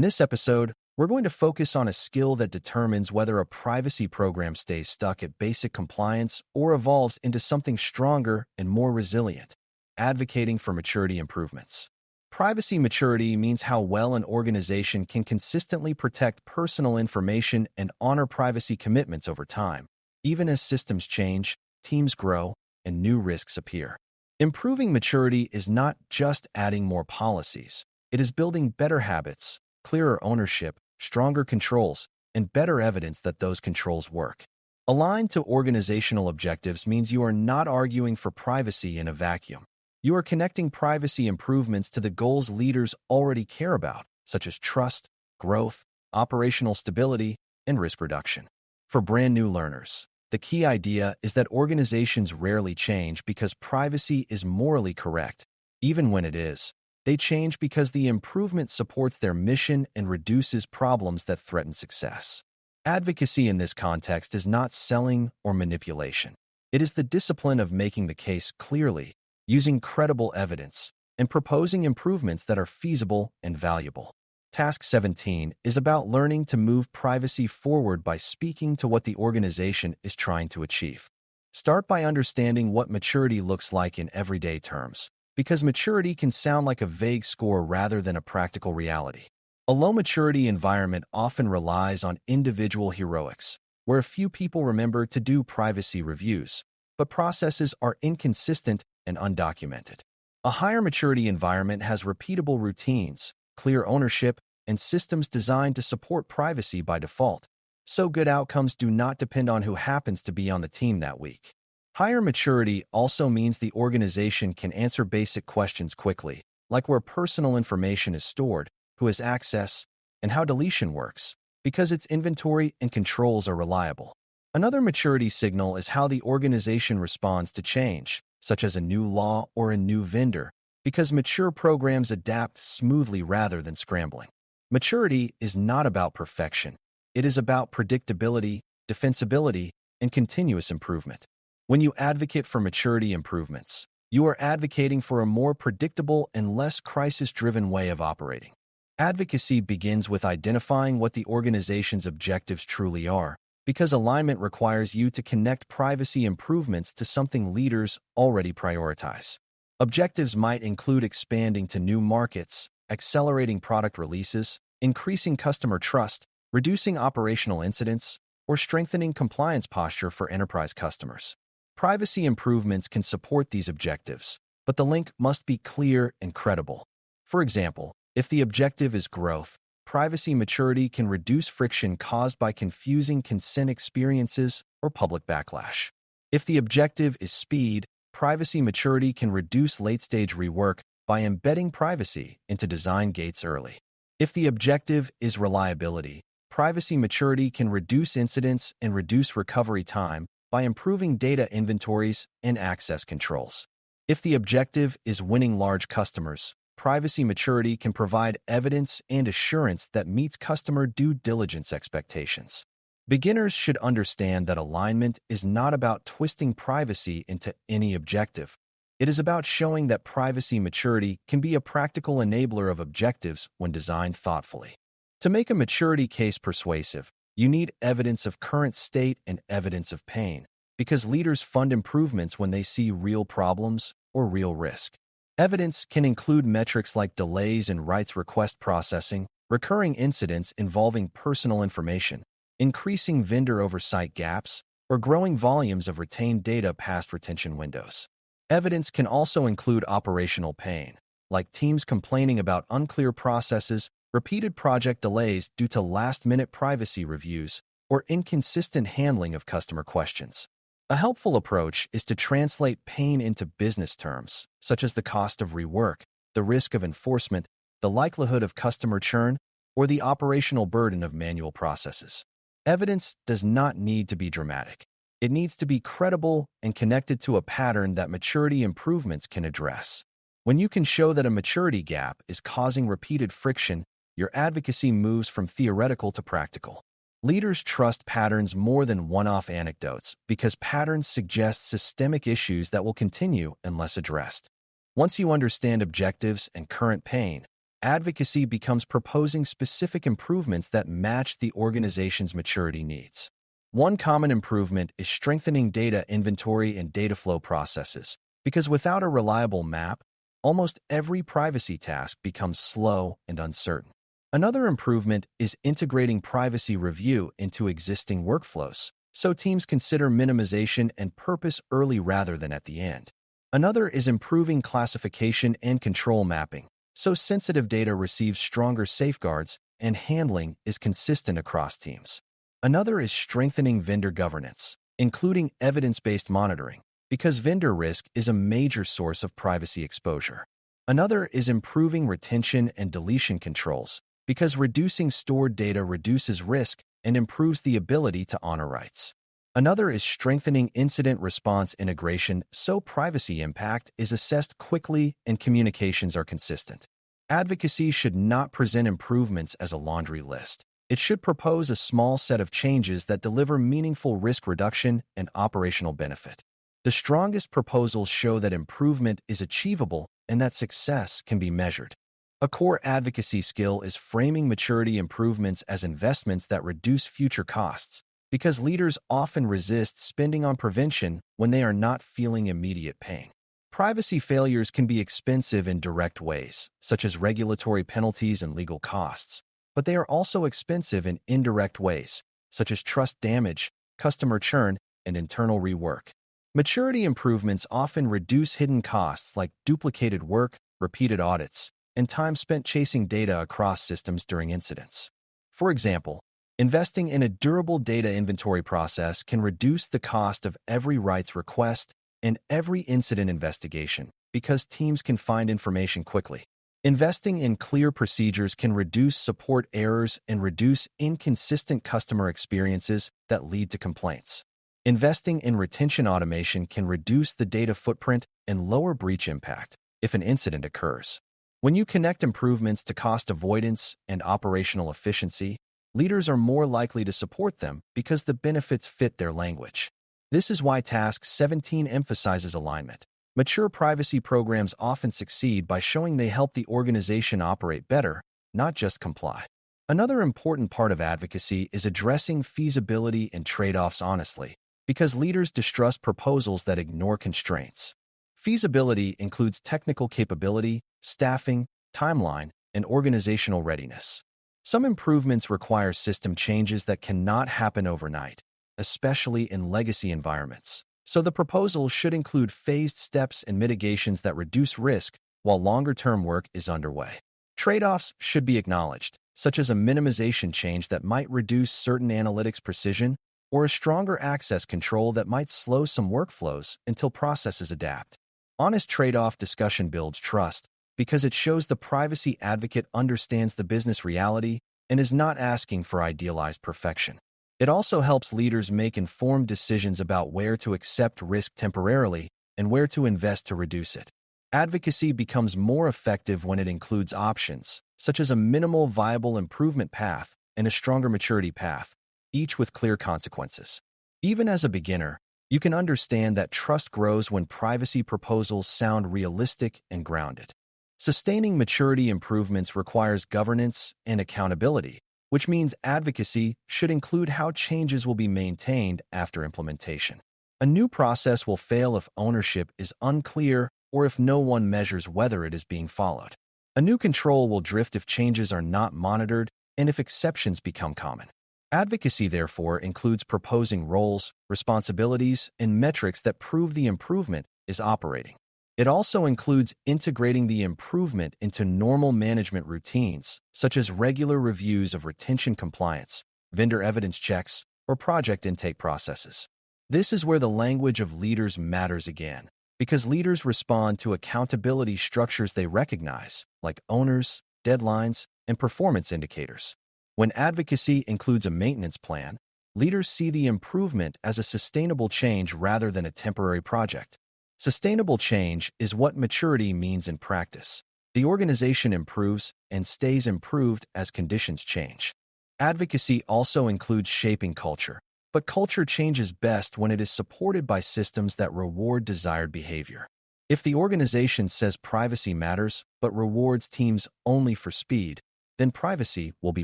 this episode, we're going to focus on a skill that determines whether a privacy program stays stuck at basic compliance or evolves into something stronger and more resilient: advocating for maturity improvements. Privacy maturity means how well an organization can consistently protect personal information and honor privacy commitments over time, even as systems change, teams grow, and new risks appear. Improving maturity is not just adding more policies. It is building better habits, clearer ownership, stronger controls, and better evidence that those controls work. Aligned to organizational objectives means you are not arguing for privacy in a vacuum. You are connecting privacy improvements to the goals leaders already care about, such as trust, growth, operational stability, and risk reduction. For brand new learners, the key idea is that organizations rarely change because privacy is morally correct. Even when it is, they change because the improvement supports their mission and reduces problems that threaten success. Advocacy in this context is not selling or manipulation. It is the discipline of making the case clearly, using credible evidence, and proposing improvements that are feasible and valuable. Task 17 is about learning to move privacy forward by speaking to what the organization is trying to achieve. Start by understanding what maturity looks like in everyday terms, because maturity can sound like a vague score rather than a practical reality. A low-maturity environment often relies on individual heroics, where a few people remember to do privacy reviews, but processes are inconsistent and undocumented. A higher maturity environment has repeatable routines, clear ownership, and systems designed to support privacy by default, so good outcomes do not depend on who happens to be on the team that week. Higher maturity also means the organization can answer basic questions quickly, like where personal information is stored, who has access, and how deletion works, because its inventory and controls are reliable. Another maturity signal is how the organization responds to change, such as a new law or a new vendor, because mature programs adapt smoothly rather than scrambling. Maturity is not about perfection. It is about predictability, defensibility, and continuous improvement. When you advocate for maturity improvements, you are advocating for a more predictable and less crisis-driven way of operating. Advocacy begins with identifying what the organization's objectives truly are, because alignment requires you to connect privacy improvements to something leaders already prioritize. Objectives might include expanding to new markets, accelerating product releases, increasing customer trust, reducing operational incidents, or strengthening compliance posture for enterprise customers. Privacy improvements can support these objectives, but the link must be clear and credible. For example, if the objective is growth, privacy maturity can reduce friction caused by confusing consent experiences or public backlash. If the objective is speed, privacy maturity can reduce late-stage rework by embedding privacy into design gates early. If the objective is reliability, privacy maturity can reduce incidents and reduce recovery time by improving data inventories and access controls. If the objective is winning large customers, privacy maturity can provide evidence and assurance that meets customer due diligence expectations. Beginners should understand that alignment is not about twisting privacy into any objective. It is about showing that privacy maturity can be a practical enabler of objectives when designed thoughtfully. To make a maturity case persuasive, you need evidence of current state and evidence of pain, because leaders fund improvements when they see real problems or real risk. Evidence can include metrics like delays in rights request processing, recurring incidents involving personal information, increasing vendor oversight gaps, or growing volumes of retained data past retention windows. Evidence can also include operational pain, like teams complaining about unclear processes, repeated project delays due to last-minute privacy reviews, or inconsistent handling of customer questions. A helpful approach is to translate pain into business terms, such as the cost of rework, the risk of enforcement, the likelihood of customer churn, or the operational burden of manual processes. Evidence does not need to be dramatic. It needs to be credible and connected to a pattern that maturity improvements can address. When you can show that a maturity gap is causing repeated friction, your advocacy moves from theoretical to practical. Leaders trust patterns more than one-off anecdotes because patterns suggest systemic issues that will continue unless addressed. Once you understand objectives and current pain, Advocacy becomes proposing specific improvements that match the organization's maturity needs. One common improvement is strengthening data inventory and data flow processes, because without a reliable map, almost every privacy task becomes slow and uncertain. Another improvement is integrating privacy review into existing workflows, so teams consider minimization and purpose early rather than at the end. Another is improving classification and control mapping, so sensitive data receives stronger safeguards and handling is consistent across teams. Another is strengthening vendor governance, including evidence-based monitoring, because vendor risk is a major source of privacy exposure. Another is improving retention and deletion controls, because reducing stored data reduces risk and improves the ability to honor rights. Another is strengthening incident response integration so privacy impact is assessed quickly and communications are consistent. Advocacy should not present improvements as a laundry list. It should propose a small set of changes that deliver meaningful risk reduction and operational benefit. The strongest proposals show that improvement is achievable and that success can be measured. A core advocacy skill is framing maturity improvements as investments that reduce future costs, because leaders often resist spending on prevention when they are not feeling immediate pain. Privacy failures can be expensive in direct ways, such as regulatory penalties and legal costs, but they are also expensive in indirect ways, such as trust damage, customer churn, and internal rework. Maturity improvements often reduce hidden costs like duplicated work, repeated audits, and time spent chasing data across systems during incidents. For example, investing in a durable data inventory process can reduce the cost of every rights request and every incident investigation because teams can find information quickly. Investing in clear procedures can reduce support errors and reduce inconsistent customer experiences that lead to complaints. Investing in retention automation can reduce the data footprint and lower breach impact if an incident occurs. When you connect improvements to cost avoidance and operational efficiency, leaders are more likely to support them because the benefits fit their language. This is why Task 17 emphasizes alignment. Mature privacy programs often succeed by showing they help the organization operate better, not just comply. Another important part of advocacy is addressing feasibility and trade-offs honestly, because leaders distrust proposals that ignore constraints. Feasibility includes technical capability, staffing, timeline, and organizational readiness. Some improvements require system changes that cannot happen overnight, especially in legacy environments. So the proposal should include phased steps and mitigations that reduce risk while longer-term work is underway. Trade-offs should be acknowledged, such as a minimization change that might reduce certain analytics precision or a stronger access control that might slow some workflows until processes adapt. Honest trade-off discussion builds trust because it shows the privacy advocate understands the business reality and is not asking for idealized perfection. It also helps leaders make informed decisions about where to accept risk temporarily and where to invest to reduce it. Advocacy becomes more effective when it includes options, such as a minimal viable improvement path and a stronger maturity path, each with clear consequences. Even as a beginner, you can understand that trust grows when privacy proposals sound realistic and grounded. Sustaining maturity improvements requires governance and accountability, which means advocacy should include how changes will be maintained after implementation. A new process will fail if ownership is unclear or if no one measures whether it is being followed. A new control will drift if changes are not monitored and if exceptions become common. Advocacy, therefore, includes proposing roles, responsibilities, and metrics that prove the improvement is operating. It also includes integrating the improvement into normal management routines, such as regular reviews of retention compliance, vendor evidence checks, or project intake processes. This is where the language of leaders matters again, because leaders respond to accountability structures they recognize, like owners, deadlines, and performance indicators. When advocacy includes a maintenance plan, leaders see the improvement as a sustainable change rather than a temporary project. Sustainable change is what maturity means in practice. The organization improves and stays improved as conditions change. Advocacy also includes shaping culture, but culture changes best when it is supported by systems that reward desired behavior. If the organization says privacy matters but rewards teams only for speed, then privacy will be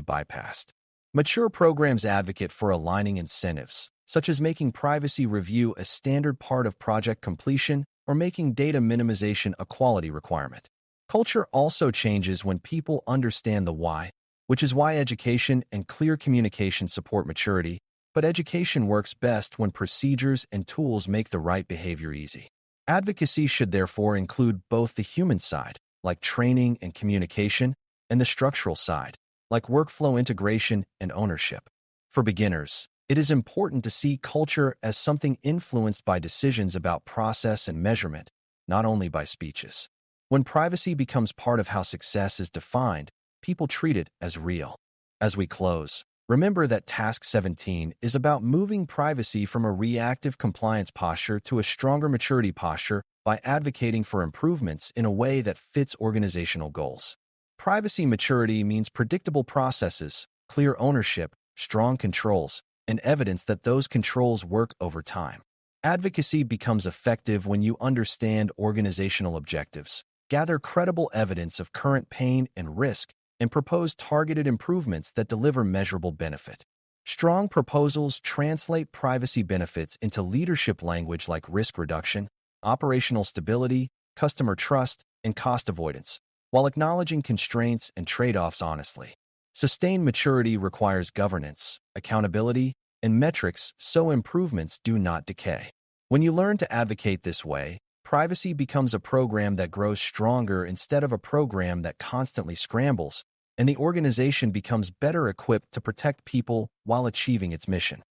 bypassed. Mature programs advocate for aligning incentives, such as making privacy review a standard part of project completion or making data minimization a quality requirement. Culture also changes when people understand the why, which is why education and clear communication support maturity, but education works best when procedures and tools make the right behavior easy. Advocacy should therefore include both the human side, like training and communication, and the structural side, like workflow integration and ownership. For beginners, it is important to see culture as something influenced by decisions about process and measurement, not only by speeches. When privacy becomes part of how success is defined, people treat it as real. As we close, remember that Task 17 is about moving privacy from a reactive compliance posture to a stronger maturity posture by advocating for improvements in a way that fits organizational goals. Privacy maturity means predictable processes, clear ownership, strong controls, and evidence that those controls work over time. Advocacy becomes effective when you understand organizational objectives, gather credible evidence of current pain and risk, and propose targeted improvements that deliver measurable benefit. Strong proposals translate privacy benefits into leadership language like risk reduction, operational stability, customer trust, and cost avoidance, while acknowledging constraints and trade-offs honestly. Sustained maturity requires governance, accountability, and metrics so improvements do not decay. When you learn to advocate this way, privacy becomes a program that grows stronger instead of a program that constantly scrambles, and the organization becomes better equipped to protect people while achieving its mission.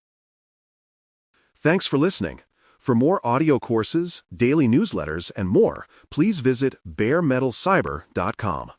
Thanks for listening. For more audio courses, daily newsletters, and more, please visit DailyCyber.News.